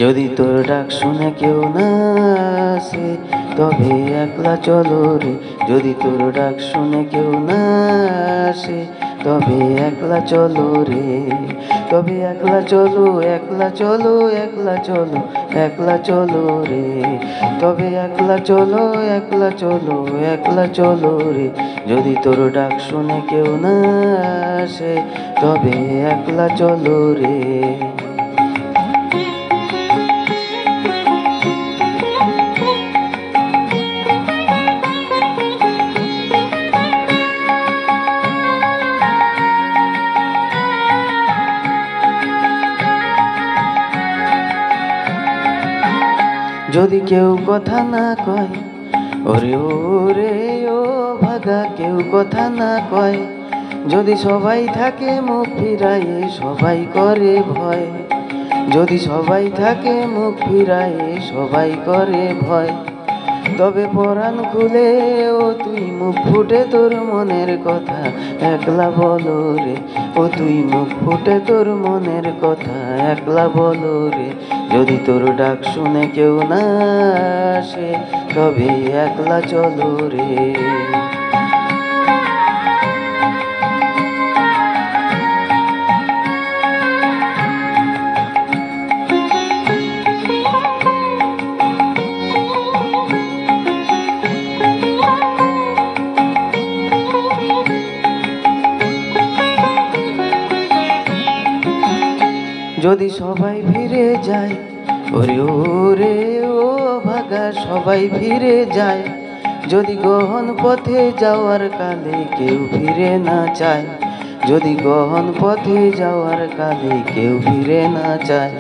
যদি তোর ডাক শুনে কেউ না আসে তবে একলা চলো রে। যদি তোর ডাক শুনে কেউ না আসে তবে একলা চলো রে। তবে একলা চলো, একলা চলো, একলা চলো, একলা চলো রে। তবে একলা চলো, একলা চলো, একলা চলো রে। যদি তোর ডাক শুনে কেউ না আসে তবে একলা চলো রে। যদি কেউ কথা না কয়, ওরে ওরে ও ভাগা, কেউ কথা না কয়। যদি সবাই থাকে মুখ ফিরায়ে, সবাই করে ভয়। যদি সবাই থাকে মুখ ফিরায়ে, সবাই করে ভয়। তবে পরাণ খুলে ও তুই মুখ ফুটে তোর মনের কথা একলা বলো রে। ও তুই মুখ ফুটে তোর মনের কথা একলা বলো রে। যদি তোর ডাক শুনে কেউ না আসে তবে একলা চলো রে। যদি সবাই ফিরে যায়, ওরে ওরে ও ভাগা, সবাই ফিরে যায়। যদি গহন পথে যাওয়ার কালে কেউ ফিরে না চায়। যদি গহন পথে যাওয়ার কালে কেউ ফিরে না চায়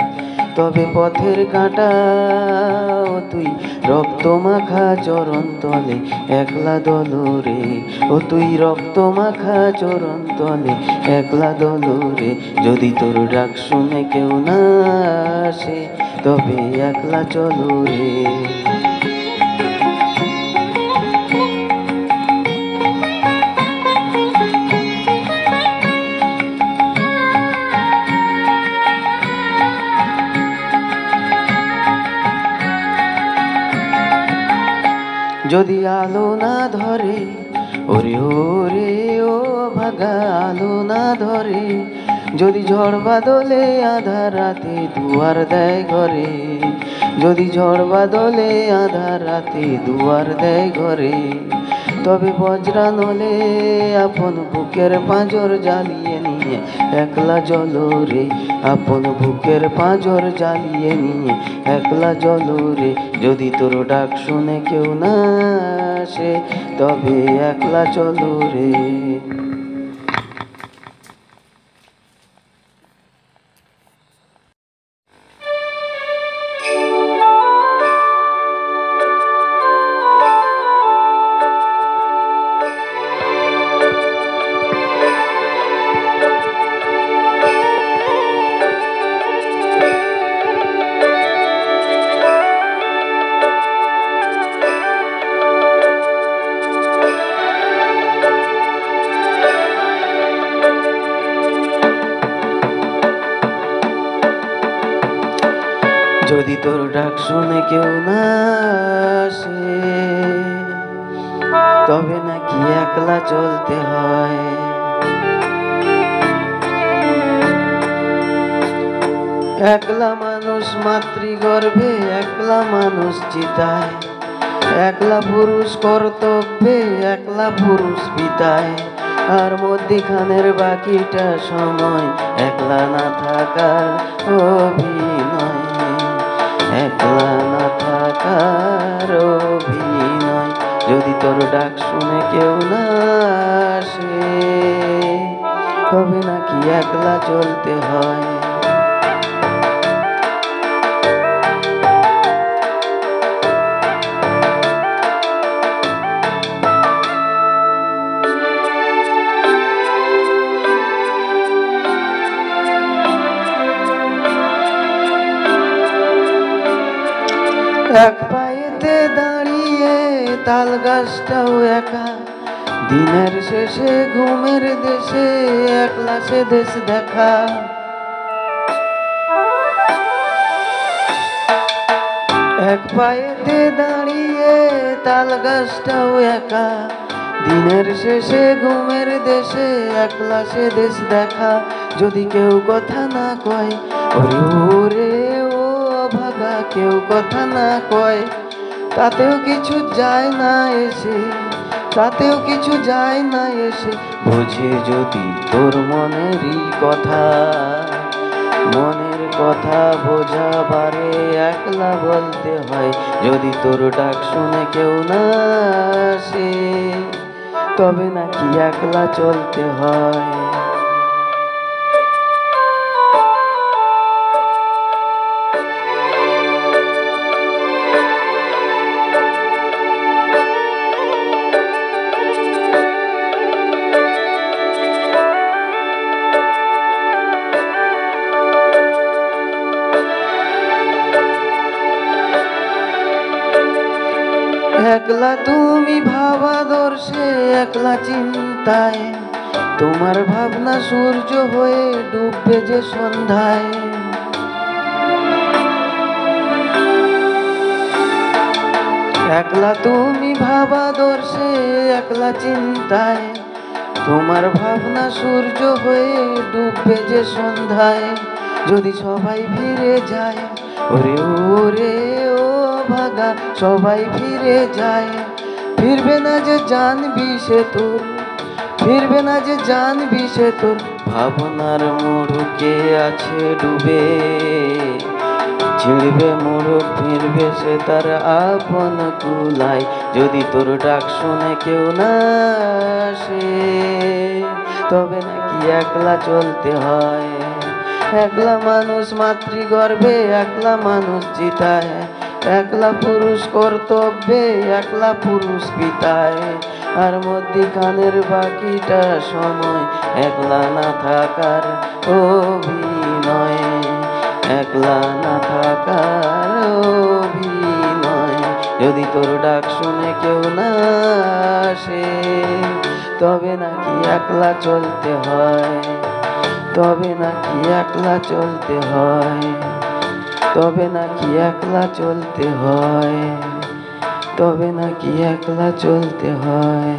তবে পথের কাঁটা ও তুই রক্ত মাখা চরণ তলে একলা দোলো রে। ও তুই রক্ত মাখা চরণ তলে একলা দোলো রে। যদি তোর ডাক শুনে কেউ না আসে তবে একলা চলো রে। যদি আলো না ধরে, ওরে ওরে ও ভাগা, আলো না ধরে। যদি ঝড় বাদলে আধার রাতে দুয়ার দেয় ঘরে। যদি ঝড় বাদলে আধার রাতে দুয়ার দেয় ঘরে। তবে বজ্রানলে আপন বুকের পাঁজর জ্বালিয়ে নিয়ে একলা চলো রে। আপন বুকের পাঁজর জ্বালিয়ে নিয়ে একলা চলো রে। যদি তোর ডাক শুনে কেউ না আসে তবে একলা চলো রে। যদি তোর ডাক শুনে কেউ না আসে তবে নাকি একলা চলতে হয়। একলা মানুষ মাতৃগর্ভে, একলা মানুষ চিতায়। একলা পুরুষ কর্তব্যে, একলা পুরুষ পিতায়। আর মধ্যিখানের বাকিটা সময় একলা না থাকার অভিনয়। একলা না থাকার অভিনয়। যদি তোর ডাক শুনে কেউ না আসে তবে নাকি একলা চলতে হয়। এক পায়েতে দাঁড়িয়ে তাল গাছটাও একা। দিনের শেষে ঘুমের দেশে একলা সে দেশ দেখা। এক পায়েতে দাঁড়িয়ে তাল গাছটাও একা, দিনের শেষে ঘুমের দেশে একলা সে দেশ দেখা। যদি কেউ কথা না কয়, ওরে ওরে ও ভাগা, কেউ কথা না কয়, তাতেও কিছু যায় না এসে, তাতেও কিছু যায় না এসে। বুঝে যদি তোর মনেরই কথা, মনের কথা বোঝাবারে একলা বলতে হয়। যদি তোর ডাক শুনে কেউ না আসে, তবে নাকি একলা চলতে হয়। একলা তুমি ভাবাদর্শে, একলা চিন্তায়, তোমার ভাবনা সূর্য হয়ে ডুববে যে সন্ধ্যায়। একলা তুমি ভাবাদর্শে, একলা চিন্তায়, তোমার ভাবনা সূর্য হয়ে ডুববে যে সন্ধ্যায়। যদি সবাই ফিরে যায়, ওরে ওরে ও ভাগা, সবাই ফিরে যায়, ফিরবে না যে জানবি সে তোর, ফিরবে না যে জানবি সে তোর ভাবনার মোড়কে আছে ডুবে। ছিড়বে মোড়ক, ফিরবে সে তার আপন কুলায়। যদি তোর ডাক শুনে কেউ না আসে, তবে নাকি একলা চলতে হয়। একলা মানুষ মাতৃগর্ভে, একলা মানুষ চিতায়, একলা পুরুষ কর্তব্যে, একলা পুরুষ পিতায়। আর মধ্যিখানের বাকিটা সময় একলা না থাকার অভিনয়, একলা না থাকার অভিনয়। যদি তোর ডাক শুনে কেউ না আসে, তবে নাকি একলা চলতে হয়, তবে নাকি একলা চলতে হয়, তবে নাকি একলা চলতে হয়, তবে নাকি একলা চলতে হয়।